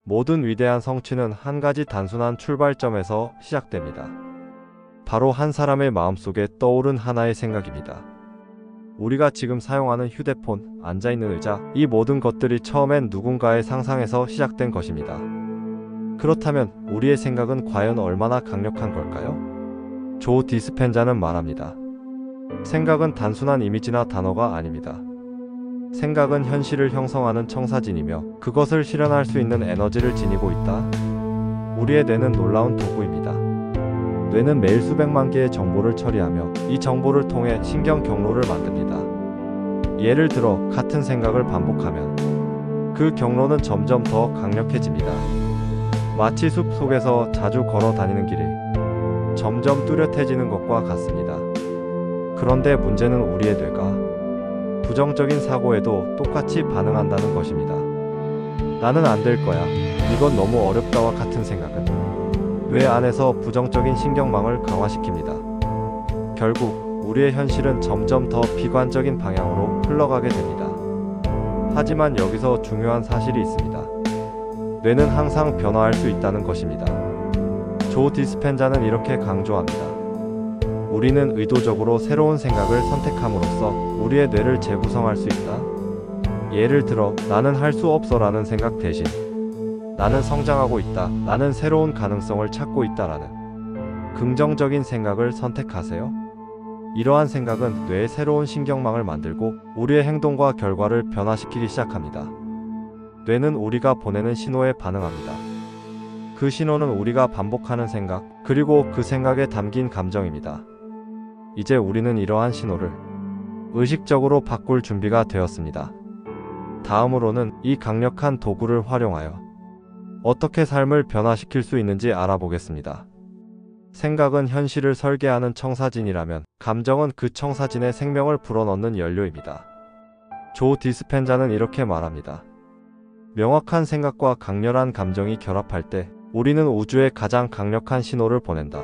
모든 위대한 성취는 한 가지 단순한 출발점에서 시작됩니다. 바로 한 사람의 마음속에 떠오른 하나의 생각입니다. 우리가 지금 사용하는 휴대폰, 앉아있는 의자, 이 모든 것들이 처음엔 누군가의 상상에서 시작된 것입니다. 그렇다면 우리의 생각은 과연 얼마나 강력한 걸까요? 조 디스펜자는 말합니다. 생각은 단순한 이미지나 단어가 아닙니다. 생각은 현실을 형성하는 청사진이며 그것을 실현할 수 있는 에너지를 지니고 있다. 우리의 뇌는 놀라운 도구입니다. 뇌는 매일 수백만 개의 정보를 처리하며 이 정보를 통해 신경 경로를 만듭니다. 예를 들어 같은 생각을 반복하면 그 경로는 점점 더 강력해집니다. 마치 숲 속에서 자주 걸어 다니는 길이 점점 뚜렷해지는 것과 같습니다. 그런데 문제는 우리의 뇌가 부정적인 사고에도 똑같이 반응한다는 것입니다. 나는 안 될 거야. 이건 너무 어렵다와 같은 생각은 뇌 안에서 부정적인 신경망을 강화시킵니다. 결국 우리의 현실은 점점 더 비관적인 방향으로 흘러가게 됩니다. 하지만 여기서 중요한 사실이 있습니다. 뇌는 항상 변화할 수 있다는 것입니다. 조 디스펜자는 이렇게 강조합니다. 우리는 의도적으로 새로운 생각을 선택함으로써 우리의 뇌를 재구성할 수 있다. 예를 들어 나는 할 수 없어 라는 생각 대신 나는 성장하고 있다, 나는 새로운 가능성을 찾고 있다라는 긍정적인 생각을 선택하세요. 이러한 생각은 뇌의 새로운 신경망을 만들고 우리의 행동과 결과를 변화시키기 시작합니다. 뇌는 우리가 보내는 신호에 반응합니다. 그 신호는 우리가 반복하는 생각, 그리고 그 생각에 담긴 감정입니다. 이제 우리는 이러한 신호를 의식적으로 바꿀 준비가 되었습니다. 다음으로는 이 강력한 도구를 활용하여 어떻게 삶을 변화시킬 수 있는지 알아보겠습니다. 생각은 현실을 설계하는 청사진이라면 감정은 그 청사진에 생명을 불어넣는 연료입니다. 조 디스펜자는 이렇게 말합니다. 명확한 생각과 강렬한 감정이 결합할 때 우리는 우주에 가장 강력한 신호를 보낸다.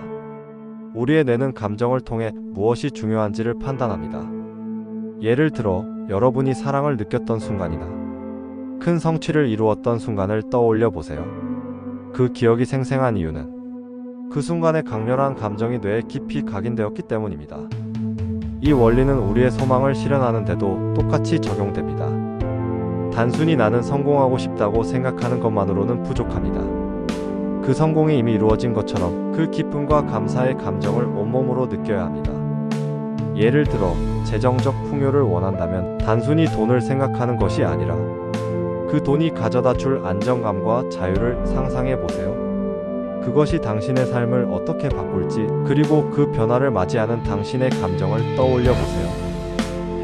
우리의 뇌는 감정을 통해 무엇이 중요한지를 판단합니다. 예를 들어 여러분이 사랑을 느꼈던 순간이나 큰 성취를 이루었던 순간을 떠올려 보세요. 그 기억이 생생한 이유는 그 순간의 강렬한 감정이 뇌에 깊이 각인되었기 때문입니다. 이 원리는 우리의 소망을 실현하는 데도 똑같이 적용됩니다. 단순히 나는 성공하고 싶다고 생각하는 것만으로는 부족합니다. 그 성공이 이미 이루어진 것처럼 그 기쁨과 감사의 감정을 온몸으로 느껴야 합니다. 예를 들어 재정적 풍요를 원한다면 단순히 돈을 생각하는 것이 아니라 그 돈이 가져다 줄 안정감과 자유를 상상해 보세요. 그것이 당신의 삶을 어떻게 바꿀지, 그리고 그 변화를 맞이하는 당신의 감정을 떠올려 보세요.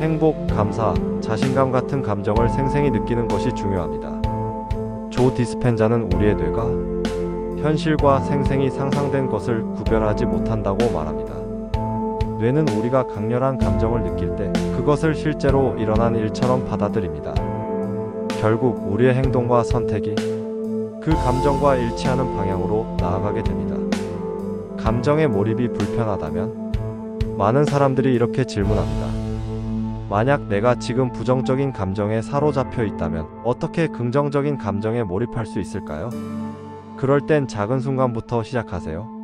행복, 감사, 자신감 같은 감정을 생생히 느끼는 것이 중요합니다. 조 디스펜자는 우리의 뇌가 현실과 생생히 상상된 것을 구별하지 못한다고 말합니다. 뇌는 우리가 강렬한 감정을 느낄 때 그것을 실제로 일어난 일처럼 받아들입니다. 결국 우리의 행동과 선택이 그 감정과 일치하는 방향으로 나아가게 됩니다. 감정의 몰입이 불편하다면 많은 사람들이 이렇게 질문합니다. 만약 내가 지금 부정적인 감정에 사로잡혀 있다면 어떻게 긍정적인 감정에 몰입할 수 있을까요? 그럴 땐 작은 순간부터 시작하세요.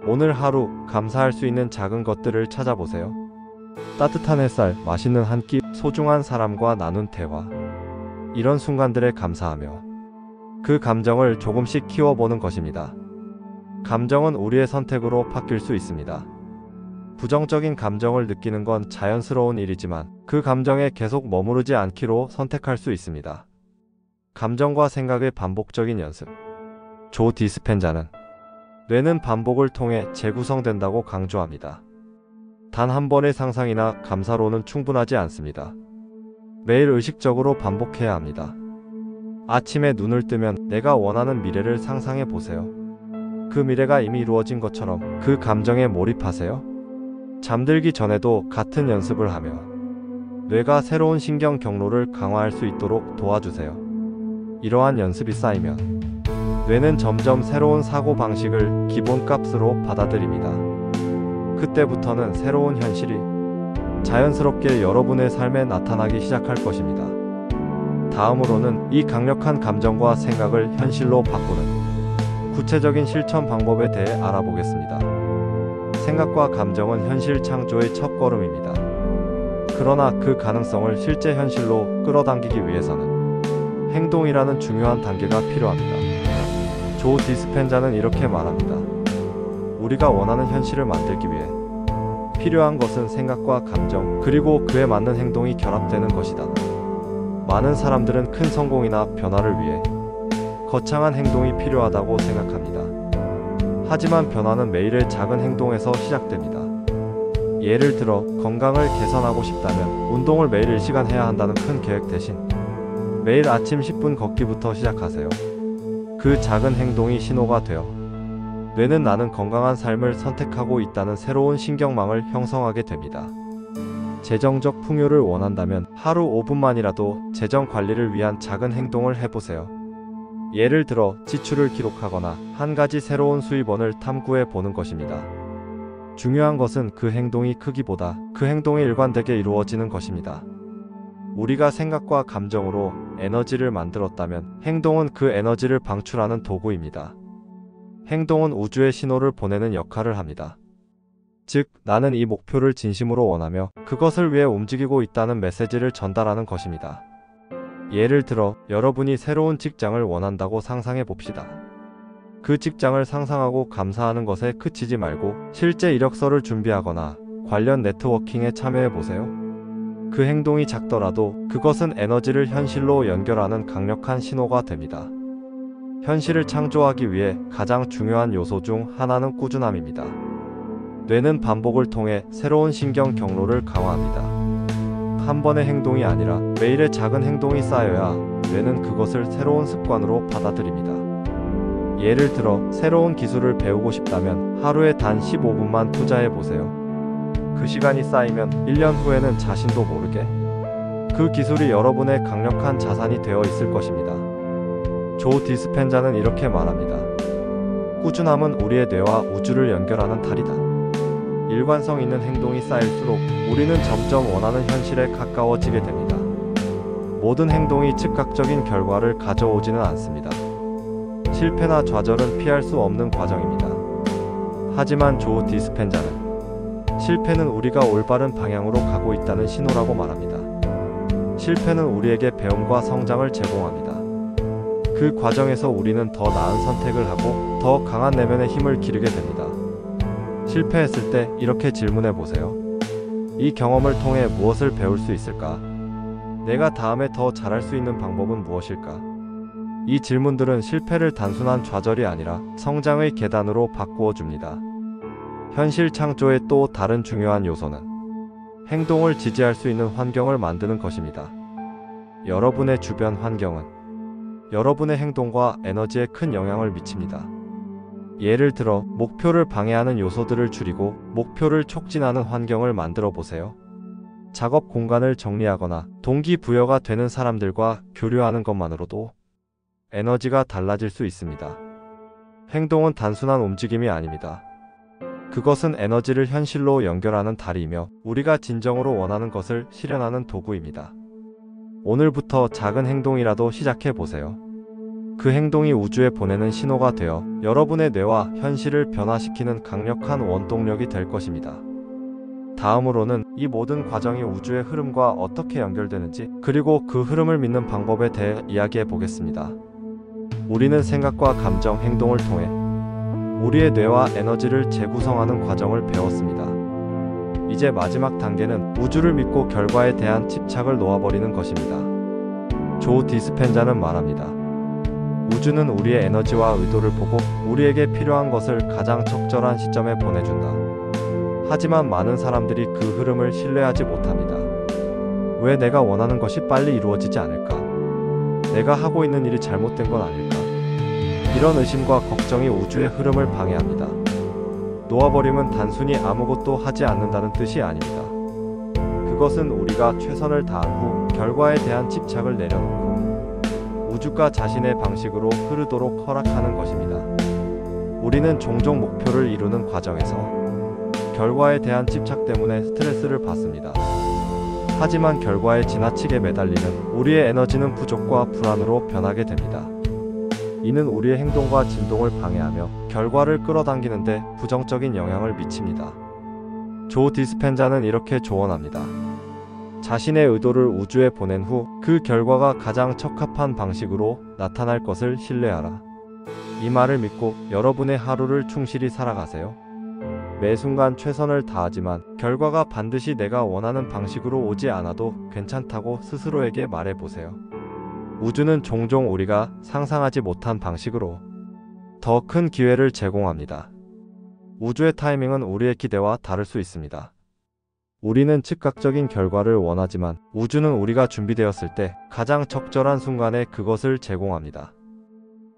오늘 하루 감사할 수 있는 작은 것들을 찾아보세요. 따뜻한 햇살, 맛있는 한 끼, 소중한 사람과 나눈 대화. 이런 순간들에 감사하며 그 감정을 조금씩 키워보는 것입니다. 감정은 우리의 선택으로 바뀔 수 있습니다. 부정적인 감정을 느끼는 건 자연스러운 일이지만 그 감정에 계속 머무르지 않기로 선택할 수 있습니다. 감정과 생각의 반복적인 연습. 조 디스펜자는 뇌는 반복을 통해 재구성된다고 강조합니다. 단 한 번의 상상이나 감사로는 충분하지 않습니다. 매일 의식적으로 반복해야 합니다. 아침에 눈을 뜨면 내가 원하는 미래를 상상해 보세요. 그 미래가 이미 이루어진 것처럼 그 감정에 몰입하세요. 잠들기 전에도 같은 연습을 하며 뇌가 새로운 신경 경로를 강화할 수 있도록 도와주세요. 이러한 연습이 쌓이면 뇌는 점점 새로운 사고 방식을 기본값으로 받아들입니다. 그때부터는 새로운 현실이 자연스럽게 여러분의 삶에 나타나기 시작할 것입니다. 다음으로는 이 강력한 감정과 생각을 현실로 바꾸는 구체적인 실천 방법에 대해 알아보겠습니다. 생각과 감정은 현실 창조의 첫걸음입니다. 그러나 그 가능성을 실제 현실로 끌어당기기 위해서는 행동이라는 중요한 단계가 필요합니다. 조 디스펜자는 이렇게 말합니다. 우리가 원하는 현실을 만들기 위해 필요한 것은 생각과 감정, 그리고 그에 맞는 행동이 결합되는 것이다. 많은 사람들은 큰 성공이나 변화를 위해 거창한 행동이 필요하다고 생각합니다. 하지만 변화는 매일의 작은 행동에서 시작됩니다. 예를 들어 건강을 개선하고 싶다면 운동을 매일 1시간 해야 한다는 큰 계획 대신 매일 아침 10분 걷기부터 시작하세요. 그 작은 행동이 신호가 되어 뇌는 나는 건강한 삶을 선택하고 있다는 새로운 신경망을 형성하게 됩니다. 재정적 풍요를 원한다면 하루 5분만이라도 재정 관리를 위한 작은 행동을 해보세요. 예를 들어 지출을 기록하거나 한 가지 새로운 수입원을 탐구해 보는 것입니다. 중요한 것은 그 행동이 크기보다 그 행동이 일관되게 이루어지는 것입니다. 우리가 생각과 감정으로 에너지를 만들었다면 행동은 그 에너지를 방출하는 도구입니다. 행동은 우주에 신호를 보내는 역할을 합니다. 즉, 나는 이 목표를 진심으로 원하며 그것을 위해 움직이고 있다는 메시지를 전달하는 것입니다. 예를 들어 여러분이 새로운 직장을 원한다고 상상해 봅시다. 그 직장을 상상하고 감사하는 것에 그치지 말고 실제 이력서를 준비하거나 관련 네트워킹에 참여해 보세요. 그 행동이 작더라도 그것은 에너지를 현실로 연결하는 강력한 신호가 됩니다. 현실을 창조하기 위해 가장 중요한 요소 중 하나는 꾸준함입니다. 뇌는 반복을 통해 새로운 신경 경로를 강화합니다. 한 번의 행동이 아니라 매일의 작은 행동이 쌓여야 뇌는 그것을 새로운 습관으로 받아들입니다. 예를 들어 새로운 기술을 배우고 싶다면 하루에 단 15분만 투자해 보세요. 그 시간이 쌓이면 1년 후에는 자신도 모르게 그 기술이 여러분의 강력한 자산이 되어 있을 것입니다. 조 디스펜자는 이렇게 말합니다. 꾸준함은 우리의 뇌와 우주를 연결하는 탈이다. 일관성 있는 행동이 쌓일수록 우리는 점점 원하는 현실에 가까워지게 됩니다. 모든 행동이 즉각적인 결과를 가져오지는 않습니다. 실패나 좌절은 피할 수 없는 과정입니다. 하지만 조 디스펜자는 실패는 우리가 올바른 방향으로 가고 있다는 신호라고 말합니다. 실패는 우리에게 배움과 성장을 제공합니다. 그 과정에서 우리는 더 나은 선택을 하고 더 강한 내면의 힘을 기르게 됩니다. 실패했을 때 이렇게 질문해 보세요. 이 경험을 통해 무엇을 배울 수 있을까? 내가 다음에 더 잘할 수 있는 방법은 무엇일까? 이 질문들은 실패를 단순한 좌절이 아니라 성장의 계단으로 바꾸어 줍니다. 현실 창조의 또 다른 중요한 요소는 행동을 지지할 수 있는 환경을 만드는 것입니다. 여러분의 주변 환경은 여러분의 행동과 에너지에 큰 영향을 미칩니다. 예를 들어 목표를 방해하는 요소들을 줄이고 목표를 촉진하는 환경을 만들어 보세요. 작업 공간을 정리하거나 동기부여가 되는 사람들과 교류하는 것만으로도 에너지가 달라질 수 있습니다. 행동은 단순한 움직임이 아닙니다. 그것은 에너지를 현실로 연결하는 다리이며 우리가 진정으로 원하는 것을 실현하는 도구입니다. 오늘부터 작은 행동이라도 시작해 보세요. 그 행동이 우주에 보내는 신호가 되어 여러분의 뇌와 현실을 변화시키는 강력한 원동력이 될 것입니다. 다음으로는 이 모든 과정이 우주의 흐름과 어떻게 연결되는지 그리고 그 흐름을 믿는 방법에 대해 이야기해 보겠습니다. 우리는 생각과 감정, 행동을 통해 우리의 뇌와 에너지를 재구성하는 과정을 배웠습니다. 이제 마지막 단계는 우주를 믿고 결과에 대한 집착을 놓아버리는 것입니다. 조 디스펜자는 말합니다. 우주는 우리의 에너지와 의도를 보고 우리에게 필요한 것을 가장 적절한 시점에 보내준다. 하지만 많은 사람들이 그 흐름을 신뢰하지 못합니다. 왜 내가 원하는 것이 빨리 이루어지지 않을까? 내가 하고 있는 일이 잘못된 건 아닐까? 이런 의심과 걱정이 우주의 흐름을 방해합니다. 놓아버림은 단순히 아무것도 하지 않는다는 뜻이 아닙니다. 그것은 우리가 최선을 다한 후 결과에 대한 집착을 내려놓고 우주가 자신의 방식으로 흐르도록 허락하는 것입니다. 우리는 종종 목표를 이루는 과정에서 결과에 대한 집착 때문에 스트레스를 받습니다. 하지만 결과에 지나치게 매달리는 우리의 에너지는 부족과 불안으로 변하게 됩니다. 이는 우리의 행동과 진동을 방해하며 결과를 끌어당기는데 부정적인 영향을 미칩니다. 조 디스펜자는 이렇게 조언합니다. 자신의 의도를 우주에 보낸 후 그 결과가 가장 적합한 방식으로 나타날 것을 신뢰하라. 이 말을 믿고 여러분의 하루를 충실히 살아가세요. 매 순간 최선을 다하지만 결과가 반드시 내가 원하는 방식으로 오지 않아도 괜찮다고 스스로에게 말해보세요. 우주는 종종 우리가 상상하지 못한 방식으로 더 큰 기회를 제공합니다. 우주의 타이밍은 우리의 기대와 다를 수 있습니다. 우리는 즉각적인 결과를 원하지만 우주는 우리가 준비되었을 때 가장 적절한 순간에 그것을 제공합니다.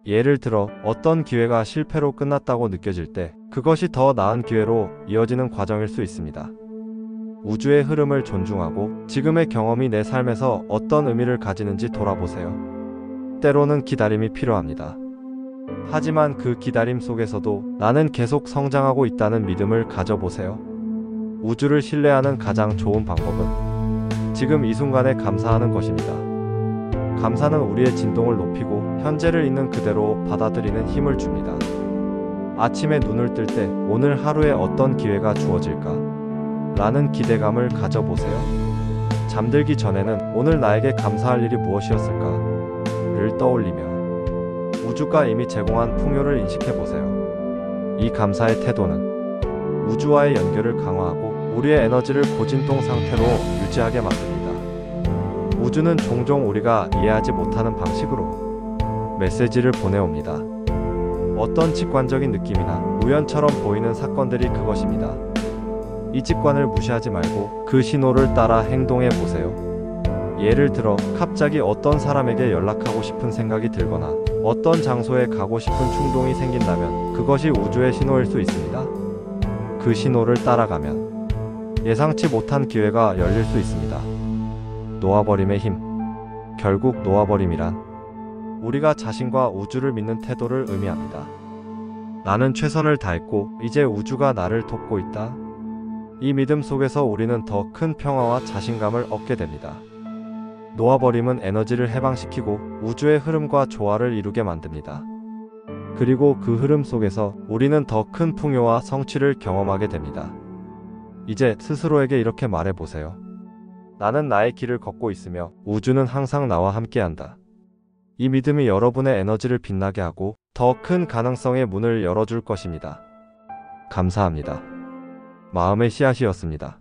예를 들어 어떤 기회가 실패로 끝났다고 느껴질 때 그것이 더 나은 기회로 이어지는 과정일 수 있습니다. 우주의 흐름을 존중하고 지금의 경험이 내 삶에서 어떤 의미를 가지는지 돌아보세요. 때로는 기다림이 필요합니다. 하지만 그 기다림 속에서도 나는 계속 성장하고 있다는 믿음을 가져보세요. 우주를 신뢰하는 가장 좋은 방법은 지금 이 순간에 감사하는 것입니다. 감사는 우리의 진동을 높이고 현재를 있는 그대로 받아들이는 힘을 줍니다. 아침에 눈을 뜰 때 오늘 하루에 어떤 기회가 주어질까? 라는 기대감을 가져보세요. 잠들기 전에는 오늘 나에게 감사할 일이 무엇이었을까? 를 떠올리며 우주가 이미 제공한 풍요를 인식해보세요. 이 감사의 태도는 우주와의 연결을 강화하고 우리의 에너지를 고진동 상태로 유지하게 만듭니다. 우주는 종종 우리가 이해하지 못하는 방식으로 메시지를 보내옵니다. 어떤 직관적인 느낌이나 우연처럼 보이는 사건들이 그것입니다. 이 직관을 무시하지 말고 그 신호를 따라 행동해 보세요. 예를 들어 갑자기 어떤 사람에게 연락하고 싶은 생각이 들거나 어떤 장소에 가고 싶은 충동이 생긴다면 그것이 우주의 신호일 수 있습니다. 그 신호를 따라가면 예상치 못한 기회가 열릴 수 있습니다. 놓아버림의 힘. 결국 놓아버림이란 우리가 자신과 우주를 믿는 태도를 의미합니다. 나는 최선을 다했고 이제 우주가 나를 돕고 있다. 이 믿음 속에서 우리는 더 큰 평화와 자신감을 얻게 됩니다. 놓아버림은 에너지를 해방시키고 우주의 흐름과 조화를 이루게 만듭니다. 그리고 그 흐름 속에서 우리는 더 큰 풍요와 성취를 경험하게 됩니다. 이제 스스로에게 이렇게 말해보세요. 나는 나의 길을 걷고 있으며 우주는 항상 나와 함께한다. 이 믿음이 여러분의 에너지를 빛나게 하고 더 큰 가능성의 문을 열어줄 것입니다. 감사합니다. 마음의 씨앗이었습니다.